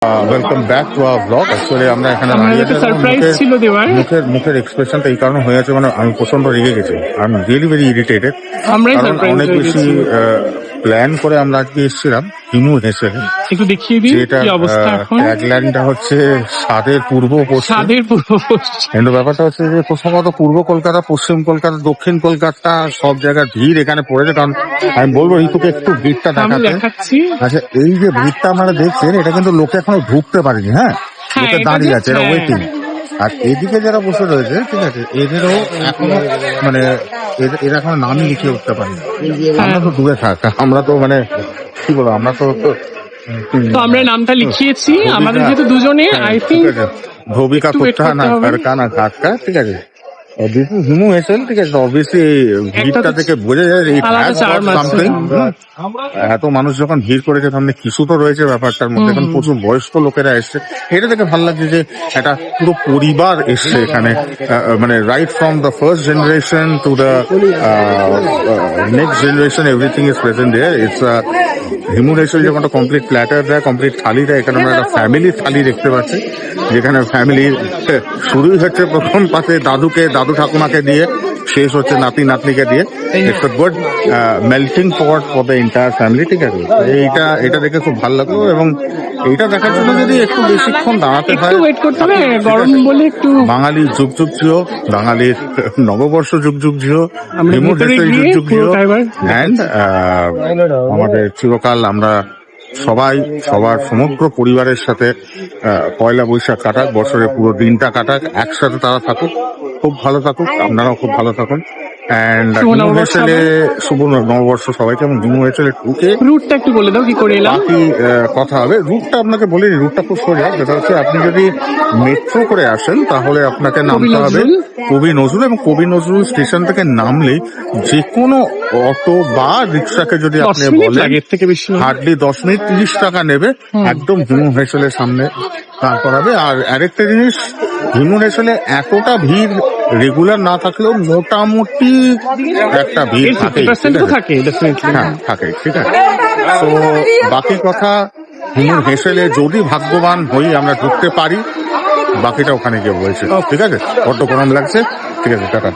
Welcome back to our blog. Actually আমরা এখানে মুখের এক্সপ্রেশনটা এই কারণে হয়ে আছে, মানে আমি প্রচন্ড রেগে গেছি। I am really very irritated, কারণ অনেক বেশি প্ল্যান করে আমরা আজকে এসেছিলাম হিমু হেসে। একটু দেখিয়ে দিন কি অবস্থা এখন। ট্যাগলাইনটা হচ্ছে স্বাদের পূর্ব পশ্চিম, কিন্তু ব্যাপারটা হচ্ছে যে প্রথমত পূর্ব কলকাতা, পশ্চিম কলকাতা, দক্ষিণ কলকাতা সব জায়গার ভিড় এখানে পড়েছে। কারণ আমি বলবো ঋতুকে একটু ভিড়টা দেখাচ্ছি। আচ্ছা, এই যে ভিড়টা আপনারা দেখছেন এটা কিন্তু লোকে এখনো ঢুকতে পারেনি। হ্যাঁ, লোকে দাঁড়িয়ে আছে, এরা ওয়েটিং। আর এদিকে যারা বসে রয়েছে, ঠিক আছে, এদেরও এখনো মানে এরা এখনো নামই লিখে উঠতে পারেনি। আমরা তো দূরে থাক, আমরা তো মানে কি বলবো, আমরা তো আমরা নামটা লিখিয়েছি আমাদের যেহেতু দুজনে। আই থিঙ্ক ধোবিকা কোঠা না কারকানা কাটকা, ঠিক আছে, হিমু হেসেল, ঠিক আছে। অবভিয়াসলি ভিড়টা থেকে বোঝা যায় সামথিং। এত মানুষ যখন ভিড় করেছে সামনে কিছু তো রয়েছে ব্যাপারটার মধ্যে। এখন প্রচুর বয়স্ক লোকেরা এসছে, এটা দেখে ভালো লাগছে যে একটা পুরো পরিবার এসছে এখানে। মানে right from the first generation to the next generation, everything is present here. It's হিমু হেসেল যখন একটা কমপ্লিট প্ল্যাটার দেয়, কমপ্লিট থালি দেয়। এখানে আমরা একটা ফ্যামিলি থালি দেখতে পাচ্ছি, যেখানে ফ্যামিলির শুরুই হচ্ছে প্রথম পাশে দাদু ঠাকুমাকে দিয়ে, শেষ হচ্ছে নাতি নাতনিকে দিয়ে। It's a good melting pot for the entire family, ঠিক আছে। এটা দেখে খুব ভালো লাগলো, এবং এইটা দেখার জন্য যদি একটু বেশিক্ষণ দাঁড়াতে হয়, বাঙালির যুগ যুগ জিও, বাঙালির নববর্ষ যুগ যুগ জিও, হিমু হেসেল যুগ যুগ জিও, অ্যান্ড আমাদের চিরকাল আমরা সবাই সবার সমগ্র পরিবারের সাথে পয়লা বৈশাখ কাটাক, বছরের পুরো দিনটা কাটাক, একসাথে তারা থাকুক, খুব ভালো থাকুক, আপনারাও খুব ভালো থাকুন। হিমু হেসেলে শুভ নববর্ষ সবাইকে। এবং হিমু হেসেলে রুটটা একটু বলে দাও, কি করে এলাম, বাকি কথা হবে। রুটটা আপনাকে বলিনি, রুটটা খুব সোজা। যেটা হচ্ছে আপনি যদি মেট্রো করে আসেন তাহলে আপনাকে নামতে হবে কবি নজরুল, এবং কবি নজরুল স্টেশন থেকে নামলেই যে কোনো অটো বা রিক্সাকে যদি আপনি বলেন, হার্ডলি 10 মিনিট 30 টাকা নেবে, একদম হিমু হেসেলের সামনে দাঁড় করাবে। আর আরেকটা জিনিস, হিমু হেসেলে এতটা ভিড় রেগুলার না থাকলেও মোটামুটি একটা ভিড় থাকে, হ্যাঁ থাকে, ঠিক আছে। তো বাকি কথা, হিমু হেসেলে যদি ভাগ্যবান হই আমরা ঢুকতে পারি, বাকিটা ওখানে গিয়ে বলছে, ঠিক আছে। বড্ড গরম লাগছে, ঠিক আছে, টাটা।